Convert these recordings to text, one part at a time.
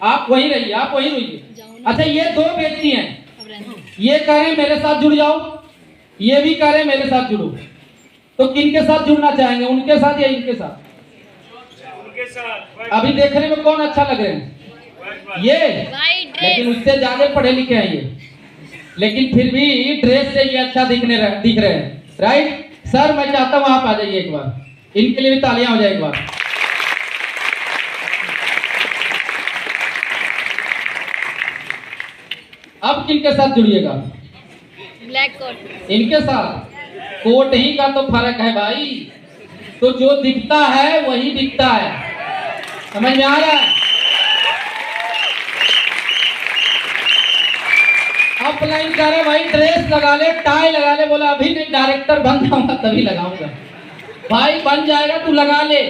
आप वही रहिए, आप वही रहिए। अच्छा, ये दो व्यक्ति हैं, ये कह रहे हैं मेरे साथ जुड़ जाओ, ये भी कह रहे हैं मेरे साथ जुड़ो, तो किनके साथ जुड़ना चाहेंगे, उनके साथ या इनके साथ? अभी देखने में कौन अच्छा लग रहे हैं? ये, लेकिन उससे ज्यादा पढ़े लिखे हैं ये, लेकिन फिर भी ड्रेस से ये अच्छा दिख रहे हैं, राइट? सर मैं चाहता हूँ आप आ जाइए एक बार, इनके लिए भी तालियां हो जाए एक बार। अब किनके साथ जुड़िएगा? Black coat. इनके साथ। कोट ही का तो फर्क है भाई, तो जो दिखता है वही दिखता है, समझ में आ रहा है? ऑफलाइन कह रहे भाई ड्रेस लगा ले, टाई लगा ले, बोला अभी नहीं, डायरेक्टर बन जाऊंगा तभी लगाऊंगा। भाई बन जाएगा, तू लगा ले।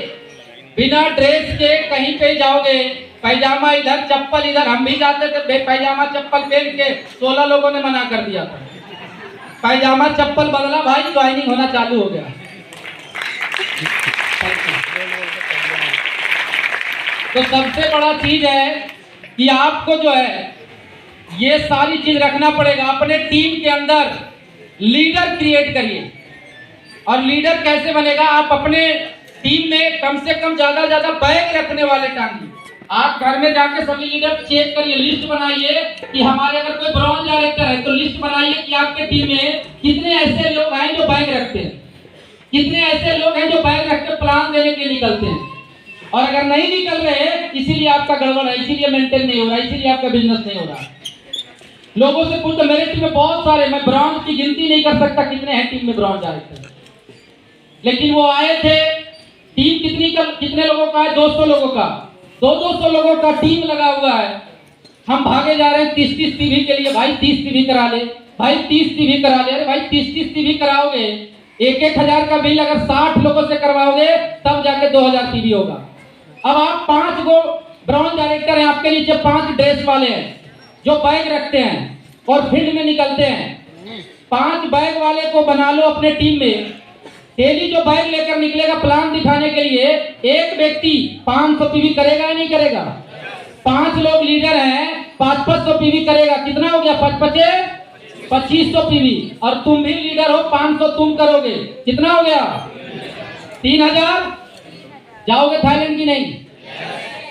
बिना ड्रेस के कहीं पे जाओगे, पैजामा इधर चप्पल इधर, हम भी जाते थे पैजामा चप्पल पहन के, 16 लोगों ने मना कर दिया था। पैजामा चप्पल बदला भाई, ज्वाइनिंग होना चालू हो गया। तो सबसे बड़ा चीज है कि आपको जो है ये सारी चीज रखना पड़ेगा। अपने टीम के अंदर लीडर क्रिएट करिए। और लीडर कैसे बनेगा? आप अपने टीम में कम से कम ज्यादा बैग रखने वाले टांगिए। आप घर में जाके सभी लीडर चेक करिए, लिस्ट बनाइए कि हमारे अगर कोई ब्रॉन्ज डायरेक्टर है तो लिस्ट बनाइए कि आपके टीम में कितने ऐसे लोग हैं जो बैग रखते हैं, कितने ऐसे लोग हैं जो बैग रख के प्लान देने के लिए निकलते हैं। और अगर नहीं निकल रहे, इसीलिए आपका गड़बड़ है, इसीलिए मेंटेन नहीं हो रहा, इसीलिए आपका बिजनेस नहीं हो रहा। लोगों से पूछो, मेरे टीम में बहुत सारे, मैं ब्रॉन्ज की गिनती नहीं कर सकता कितने हैं टीम में ब्रॉन्ज डायरेक्टर, लेकिन वो आए थे। टीम कितने लोगों का है? 200 लोगों का, 200 लोगों का टीम लगा हुआ है। हम भागे जा रहे हैं 30 टीवी के लिए। भाई 30 टीवी करा ले, भाई 30 टीवी करा ले। अरे भाई 30 टीवी कराओगे, 1-1 हजार का बिल अगर 60 लोगों से करवाओगे तब जाके 2000 टीवी होगा। अब आप 5 गो ब्रॉन्ज डायरेक्टर हैं, आपके नीचे 5 ड्रेस वाले हैं जो बैग रखते हैं और फील्ड में निकलते हैं। 5 बैग वाले को बना लो अपने टीम में। डेली जो बैग लेकर निकलेगा प्लान दिखाने के लिए, एक व्यक्ति 500 पीवी करेगा या नहीं करेगा? 5 लोग लीडर हैं, 500 पीवी करेगा। कितना हो गया? 2500 पीवी। और तुम भी लीडर हो, 500 तुम करोगे, कितना हो गया? 3000। जाओगे थाईलैंड की नहीं?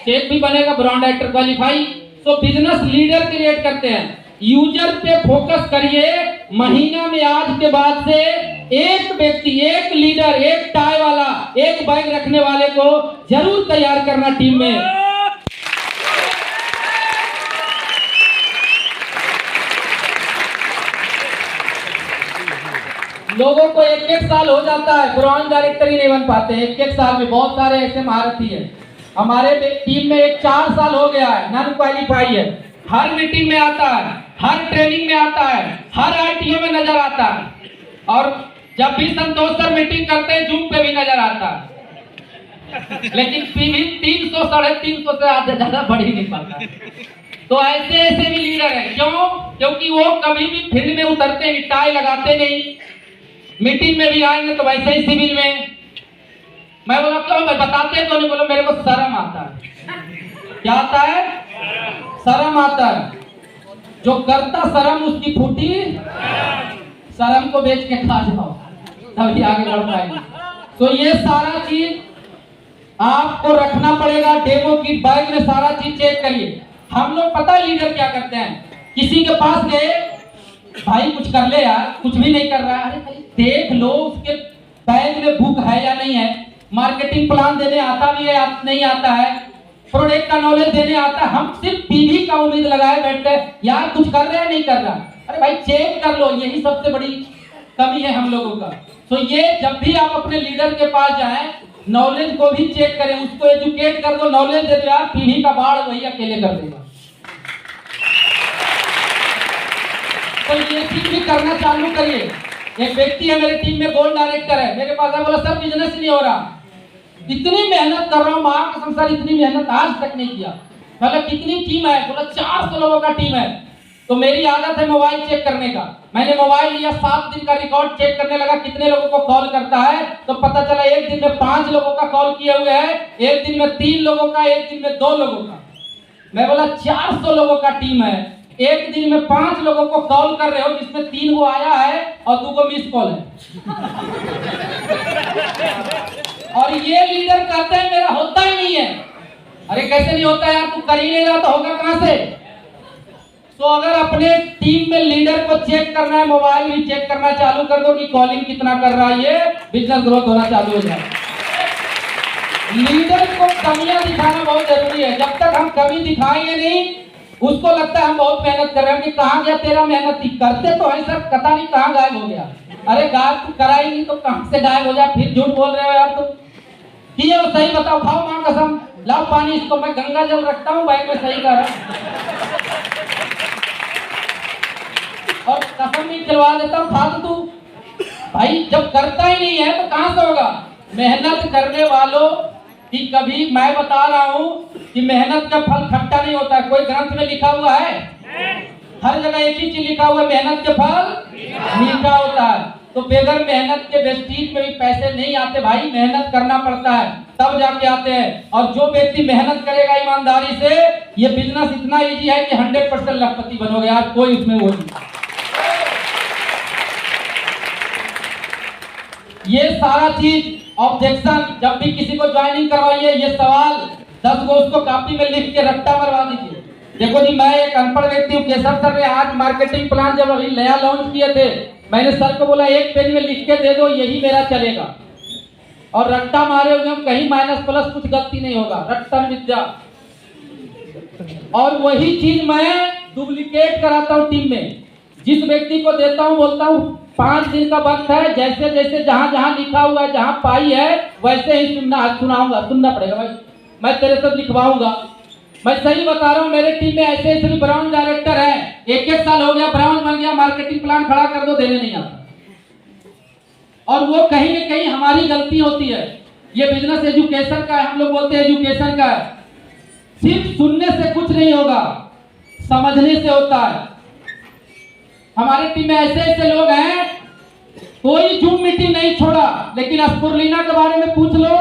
चेक भी बनेगा, ब्रांड डायरेक्टर क्वालिफाई। तो बिजनेस लीडर क्रिएट करते हैं। यूजर पे फोकस करिए। महीना में आज के बाद से एक व्यक्ति, एक लीडर, एक टाई वाला, एक बैग रखने वाले को जरूर तैयार करना टीम में। लोगों को 1-1 साल हो जाता है, ब्रॉन्ज डायरेक्टर ही नहीं बन पाते 1-1 साल में। बहुत सारे ऐसे महारथी हैं। हमारे टीम में एक 4 साल हो गया है, नॉन क्वालिफाई है। हर मीटिंग में आता है, हर ट्रेनिंग में आता है, हर आईटीओ में नजर आता है, और जब भी संतोष सर मीटिंग करते हैं जूम पे भी नजर आता है। लेकिन पीवी 300 350 से ज्यादा बढ़ ही नहीं पाता। तो ऐसे भी लीडर है। क्यों? क्योंकि वो कभी भी फील्ड में उतरते नहीं, टाई लगाते नहीं। मीटिंग में भी आएंगे तो वैसे ही सिविल में। मैं बोला क्यों? मैं बताते तो नहीं। बोला मेरे को शर्म आता है। क्या आता है? शर्म आता है। जो करता शर्म उसकी फूटी, शर्म को बेच के खा जाओ तभी आगे बढ़ पाएंगे। तो ये सारा चीज आपको रखना पड़ेगा। डेमो किट बैग में सारा चीज चेक करिए। हम लोग पता लीडर क्या करते हैं, किसी के पास गए, भाई कुछ कर ले यार, कुछ भी नहीं कर रहा है। अरे देख लो उसके बैग में बुक है या नहीं है, मार्केटिंग प्लान देने आता भी है नहीं आता है, प्रोडक्ट का नॉलेज देने आता है। हम सिर्फ पीवी का उम्मीद लगाए बैठते हैं, यार कुछ कर रहा है नहीं कर रहा। अरे भाई चेक कर लो, यही सबसे बड़ी कमी है हम लोगों का। तो ये जब भी आप अपने लीडर के पास जाएं, नॉलेज को भी चेक करें, उसको एजुकेट कर दो, नॉलेज दे दो। यार पीढ़ी का बाढ़ वही अकेले कर देगा। तो ये चीज भी करना चालू करिए। एक व्यक्ति है मेरे टीम में, गोल्ड डायरेक्टर है, मेरे पास है, बोला सर बिजनेस नहीं हो रहा, इतनी मेहनत कर रहा हूँ, मां कसम सर इतनी मेहनत आज तक नहीं किया। बोला कितनी टीम है? बोला 400 लोगों का टीम है। तो मेरी आदत है मोबाइल चेक करने का। मैंने मोबाइल लिया, 7 दिन का रिकॉर्ड चेक करने लगा कितने लोगों को कॉल करता है। तो पता चला एक दिन में 5 लोगों का कॉल किए हुए है, एक दिन में 3 लोगों का, एक दिन में 2 लोगों का। मैं बोला 400 लोगों का टीम है, एक दिन में 5 लोगों को कॉल कर रहे हो, जिसमें 3 को आया है और 2 को मिस कॉल है। और ये लीडर कहते हैं मेरा होता ही नहीं है। अरे कैसे नहीं होता यार, तू कर ही नहीं रहा तो होगा कहां से? तो अगर अपने टीम में लीडर को चेक करना है, मोबाइल भी चेक करना चालू कर दो कि कॉलिंग कितना कर रहा है, ये बिजनेस ग्रोथ होना चालू हो जाए। लीडर को कमियां दिखाना बहुत जरूरी है। जब तक हम कमी दिखाएंगे नहीं, उसको लगता है हम बहुत मेहनत कर रहे हैं कि कहां गया तेरा मेहनत, करते तो है सर, पता नहीं कहां गायब हो गया। अरे गायब तू करा ही नहीं तो कहां से गायब हो जाए, फिर झूठ बोल रहे हो यार तुम। किए हो सही बताओ, खाओ मां कसम, लाओ पानी, इसको मैं गंगा जल रखता हूँ बैग में, सही कर रहा और कसम भी खिलवा देता हूँ, खा दो तू। भाई जब करता ही नहीं है तो कहां से होगा? मेहनत करने वालों कि कभी, मैं बता रहा हूं कि मेहनत का फल खट्टा नहीं होता। कोई ग्रंथ में लिखा हुआ है? हर जगह एक ही चीज लिखा हुआ है, मेहनत के फल मीठा होता है। तो बगैर मेहनत के वेस्टीज में भी पैसे नहीं आते भाई, मेहनत करना पड़ता है तब जाके आते हैं। और जो व्यक्ति मेहनत करेगा ईमानदारी से, ये बिजनेस इतना इजी है कि 100% लखपति बनोगे यार, कोई उसमें वो नहीं। ये सारा चीज ऑब्जेक्शन, जब भी किसी को ज्वाइनिंग करवाइए, ये सवाल 10 को उसको कॉपी में लिख के रट्टा मरवा दीजिए। देखो जी, मैं एक अनपढ़ व्यक्ति हूँ, केशव सर ने आज मार्केटिंग प्लान जब अभी नया लॉन्च किए थे, मैंने सर को बोला 1 पेज में लिख के दे दो, यही मेरा चलेगा। और रट्टा मारे हुए हम, कहीं माइनस प्लस कुछ गलती नहीं होगा, रट्टन विद्या। और वही चीज मैं डुप्लीकेट कराता हूँ टीम में। जिस व्यक्ति को देता हूँ बोलता हूँ 5 दिन का वक्त है, जैसे जैसे जहां जहां लिखा हुआ है, जहां पाई है वैसे ही सुनाऊंगा, सुनना पड़ेगा भाई, मैं तेरे साथ लिखवाऊंगा। मैं सही बता रहा हूँ, मेरे टीम में ऐसे ऐसे भी ब्रांच डायरेक्टर है, 1-1 साल हो गया, ब्रांच बन गया, मार्केटिंग प्लान खड़ा कर दो, देने नहीं आता। और वो कहीं न कहीं हमारी गलती होती है। ये बिजनेस एजुकेशन का है, हम लोग बोलते हैं एजुकेशन का है। सिर्फ सुनने से कुछ नहीं होगा, समझने से होता है। हमारे टीम में ऐसे ऐसे लोग हैं, कोई जूम मीटिंग नहीं छोड़ा, लेकिन स्पुरलिना के बारे में पूछ लो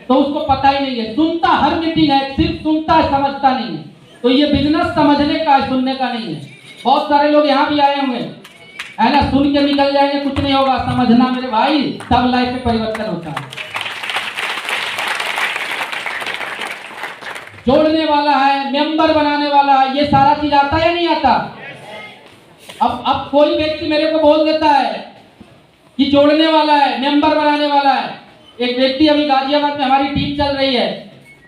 तो उसको पता ही नहीं है। सुनता हर मीटिंग है, सिर्फ सुनता है, समझता नहीं है। तो ये बिजनेस समझने का है, सुनने का नहीं है। बहुत सारे लोग यहाँ भी आए होंगे, है ना, सुन के निकल जाएंगे, कुछ नहीं होगा। समझना मेरे भाई, तब लाइफ में परिवर्तन होता है। जोड़ने वाला है, मेंबर बनाने वाला है, ये सारा चीज आता है या नहीं आता? अब कोई व्यक्ति मेरे को बोल देता है कि जोड़ने वाला है, मेंबर बनाने वाला है। एक व्यक्ति अभी गाजियाबाद में हमारी टीम चल रही है,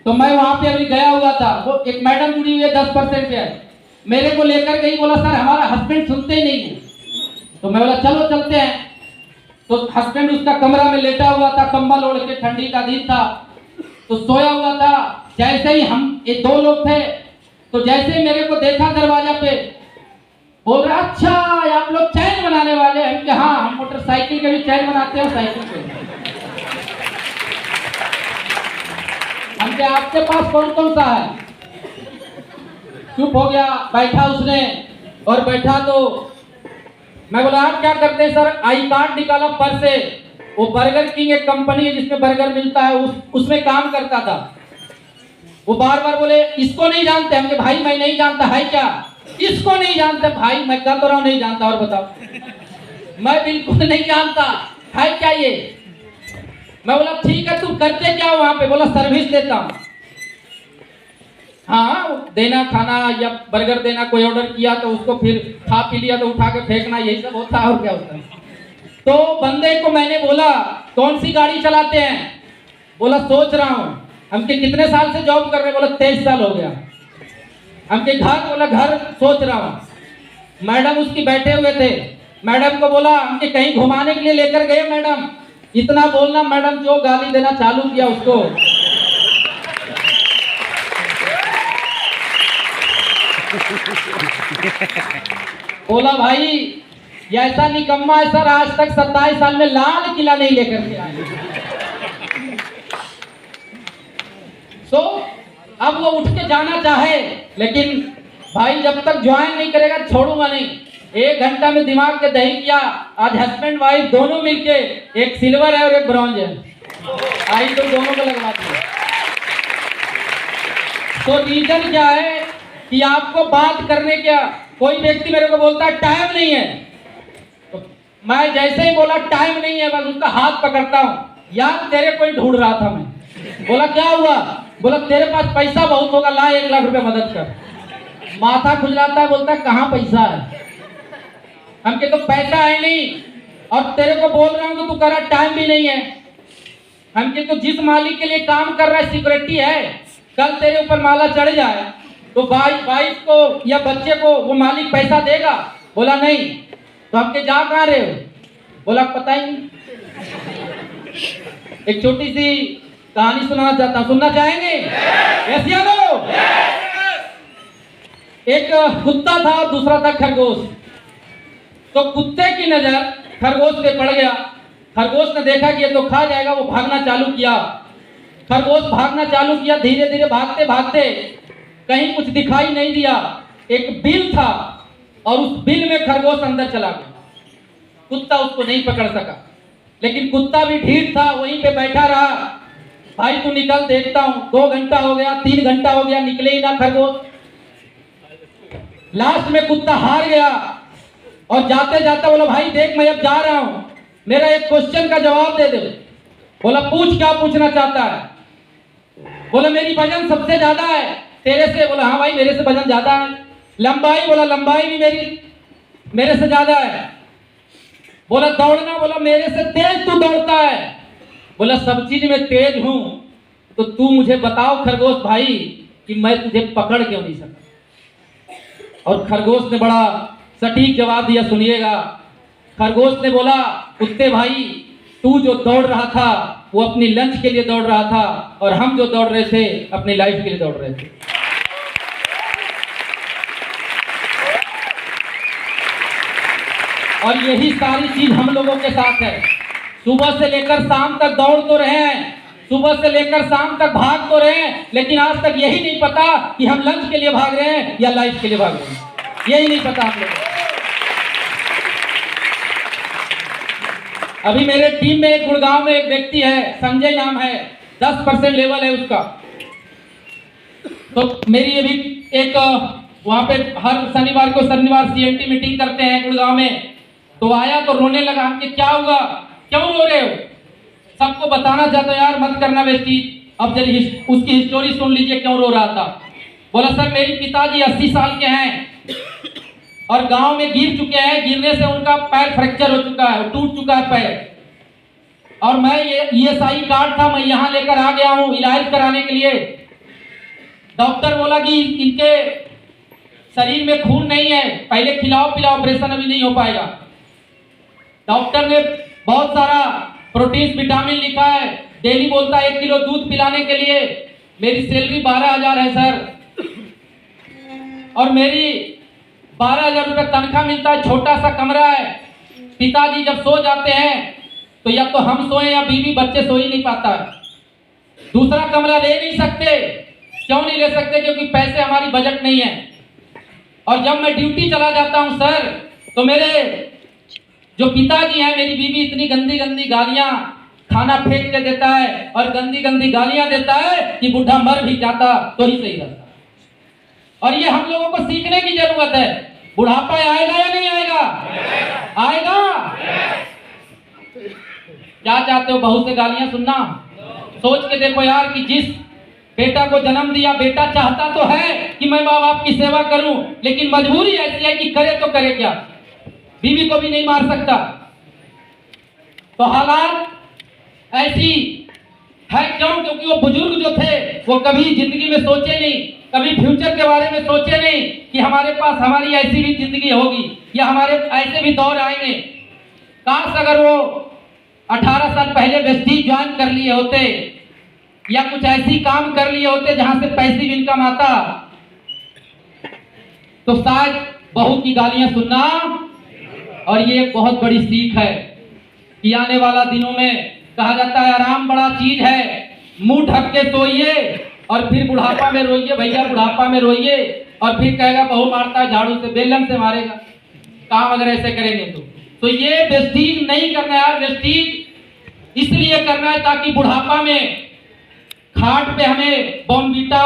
तो मैं वहां पे अभी गया हुआ था, वो एक मैडम जुड़ी हुई है 10% पे है, मेरे को लेकर गई, बोला सर हमारा हस्बैंड सुनते ही नहीं है। तो मैं बोला चलो चलते हैं। तो हस्बैंड उसका कमरा में लेटा हुआ था, कंबल ओढ़ के, ठंडी का दिन था, तो सोया हुआ था। जैसे ही हम, ये 2 लोग थे, तो जैसे ही मेरे को देखा दरवाजा पे, बोल रहा अच्छा आप लोग चैन बनाने वाले हैं कि हाँ, हम मोटरसाइकिल के भी चैन बनाते हैं, साइकिल के। हमके आपके पास कौन कौन सा है? चुप हो गया, बैठा उसने, और बैठा तो मैं बोला आप क्या करते हैं सर? आई कार्ड निकाला पर्स से, वो बर्गर किंग एक कंपनी है जिसमें बर्गर मिलता है, उसमें काम करता था। वो बार बार बोले इसको नहीं जानते। हमने भाई मैं नहीं जानता, है क्या? इसको नहीं जानते भाई, मैं कह तो रहा हूं नहीं जानता, और बताओ। मैं बिल्कुल नहीं जानता, है क्या ये? मैं बोला ठीक है, तुम करते क्या हो वहां पे? बोला सर्विस देता हूं। हाँ, देना खाना या बर्गर देना, कोई ऑर्डर किया तो उसको फिर खा पी लिया तो उठा के फेंकना, यही सब होता है, और क्या होता है। तो बंदे को मैंने बोला कौन सी गाड़ी चलाते हैं? बोला सोच रहा हूं। हमके कितने साल से जॉब कर रहे? बोला 23 साल हो गया। हमके घर? बोला घर सोच रहा हूं। मैडम उसकी बैठे हुए थे, मैडम को बोला हमके कहीं घुमाने के लिए लेकर गए मैडम। इतना बोलना, मैडम जो गाली देना चालू किया उसको। बोला भाई ऐसा निकम्मा है सर, आज तक 27 साल में लाल किला नहीं लेकर के आए। अब वो उठ के जाना चाहे, लेकिन भाई जब तक ज्वाइन नहीं करेगा छोड़ूंगा नहीं। 1 घंटा में दिमाग के दही किया। आज हस्बैंड वाइफ दोनों मिलके, एक सिल्वर है और एक ब्रॉन्ज है, आई तो दोनों को लगवा दिया। तो रीजन क्या है कि आपको बात करने क्या, कोई व्यक्ति मेरे को बोलता है टाइम नहीं है, तो मैं जैसे ही बोला टाइम नहीं है, बस उसका हाथ पकड़ता हूँ, यार तेरे को ही ढूंढ रहा था मैं। बोला क्या हुआ? बोला तेरे पास पैसा बहुत होगा, ला 1 लाख रुपए मदद कर। माथा खुजलाता है, बोलता है कहाँ पैसा है? हमके तो पैसा है नहीं, और तेरे को बोल रहा हूँ तो तू कह रहा टाइम भी नहीं है। हमके तो जिस मालिक के लिए काम कर रहा है सिक्योरिटी है, कल तेरे ऊपर माला चढ़ जाए तो वाइफ को या बच्चे को वो मालिक पैसा देगा? बोला नहीं। तो हमके जा कहाँ रहे हो? बोला पता ही नहीं। एक छोटी सी कहानी सुनाना चाहता हूं, सुनना चाहेंगे? यस या नो? एक कुत्ता था, दूसरा था खरगोश। तो कुत्ते की नजर खरगोश पे पड़ गया। खरगोश ने देखा कि ये तो खा जाएगा, वो भागना चालू किया। खरगोश भागना चालू किया, धीरे धीरे भागते भागते कहीं कुछ दिखाई नहीं दिया। एक बिल था और उस बिल में खरगोश अंदर चला गया। कुत्ता उसको नहीं पकड़ सका, लेकिन कुत्ता भी ढीठ था, वहीं पे बैठा रहा। भाई तू निकल, देखता हूं। 2 घंटा हो गया, 3 घंटा हो गया, निकले ही ना खरगोश। लास्ट में कुत्ता हार गया और जाते जाते बोला भाई देख मैं अब जा रहा हूं, मेरा एक क्वेश्चन का जवाब दे दे। बोला पूछ, क्या पूछना चाहता है? बोला मेरी वजन सबसे ज्यादा है तेरे से। बोला हाँ भाई मेरे से वजन ज्यादा है। लंबाई? बोला लंबाई भी मेरे से ज्यादा है। बोला दौड़ना? बोला मेरे से तेज तू दौड़ता है। बोला सब चीज में तेज हूं, तो तू मुझे बताओ खरगोश भाई कि मैं तुझे पकड़ क्यों नहीं सका? और खरगोश ने बड़ा सटीक जवाब दिया, सुनिएगा। खरगोश ने बोला कुत्ते भाई तू जो दौड़ रहा था वो अपनी लंच के लिए दौड़ रहा था, और हम जो दौड़ रहे थे अपनी लाइफ के लिए दौड़ रहे थे। और यही सारी चीज हम लोगों के साथ है। सुबह से लेकर शाम तक दौड़ तो रहे हैं, सुबह से लेकर शाम तक भाग तो रहे हैं, लेकिन आज तक यही नहीं पता कि हम लंच के लिए भाग रहे हैं या लाइफ के लिए भाग रहे हैं। यही नहीं पता हम लोग। अभी मेरे टीम में एक गुड़गांव में एक व्यक्ति है, संजय नाम है, 10% लेवल है उसका। तो मेरी अभी एक वहां पे हर शनिवार CNT मीटिंग करते हैं गुड़गांव में। तो आया तो रोने लगा कि क्या हुआ, क्यों रो रहे हो? सबको बताना चाहता यार मत करना बेटी। अब जब उसकी हिस्टोरी सुन लीजिए क्यों रो रहा था। बोला सर मेरे पिताजी 80 साल के हैं और गांव में गिर चुके हैं, गिरने से उनका पैर फ्रैक्चर हो चुका है, टूट चुका है पैर। और मैं ये ESI कार्ड था, मैं यहाँ लेकर आ गया हूँ इलाज कराने के लिए। डॉक्टर बोला कि इनके शरीर में खून नहीं है, पहले खिलाओ पिलाओ, ऑपरेशन अभी नहीं हो पाएगा। डॉक्टर ने बहुत सारा प्रोटीन विटामिन लिखा है, डेली बोलता है 1 किलो दूध पिलाने के लिए। मेरी सैलरी 12,000 है सर, और मेरी 12,000 रुपये तनख्वाह मिलता है, छोटा सा कमरा है। पिताजी जब सो जाते हैं तो या तो हम सोए या बीवी, बच्चे सो ही नहीं पाता है। दूसरा कमरा ले नहीं सकते। क्यों नहीं ले सकते? क्योंकि पैसे हमारी बजट नहीं है। और जब मैं ड्यूटी चला जाता हूं सर, तो मेरे जो पिताजी हैं, मेरी बीवी इतनी गंदी गंदी गालियां, खाना फेंक के देता है और गंदी गंदी गालियां देता है कि बुढ़ा मर भी जाता तो ही सही रहता। और ये हम लोगों को सीखने की जरूरत है। बुढ़ापा आएगा या नहीं आएगा? आएगा। क्या चाहते हो, बहू से गालियां सुनना? सोच के देखो यार कि जिस बेटा को जन्म दिया, बेटा चाहता तो है कि मैं माँ बाप की सेवा करूं, लेकिन मजबूरी ऐसी है कि करे तो करे क्या, बीवी को भी नहीं मार सकता। तो हालात ऐसी है क्यों? क्योंकि वो बुजुर्ग जो थे वो कभी जिंदगी में सोचे नहीं, कभी फ्यूचर के बारे में सोचे नहीं कि हमारे पास हमारी ऐसी भी जिंदगी होगी या हमारे ऐसे भी दौर आएंगे। काश अगर वो 18 साल पहले वेस्टीज ज्वाइन कर लिए होते या कुछ ऐसी काम कर लिए होते जहां से पैसिव इनकम आता, तो शायद बहू की गालियां सुनना। और ये एक बहुत बड़ी सीख है कि आने वाला दिनों में कहा जाता है आराम बड़ा चीज है, मुंह ढक के सोइए और फिर बुढ़ापा में रोइए भैया, बुढ़ापा में रोइए और फिर कहेगा बहू मारता है झाड़ू से, बेलन से मारेगा काम अगर ऐसे करेंगे तो ये वेस्टीज नहीं करना है यार। वेस्टीज इसलिए करना है ताकि बुढ़ापा में खाट पे हमें बॉर्नवीटा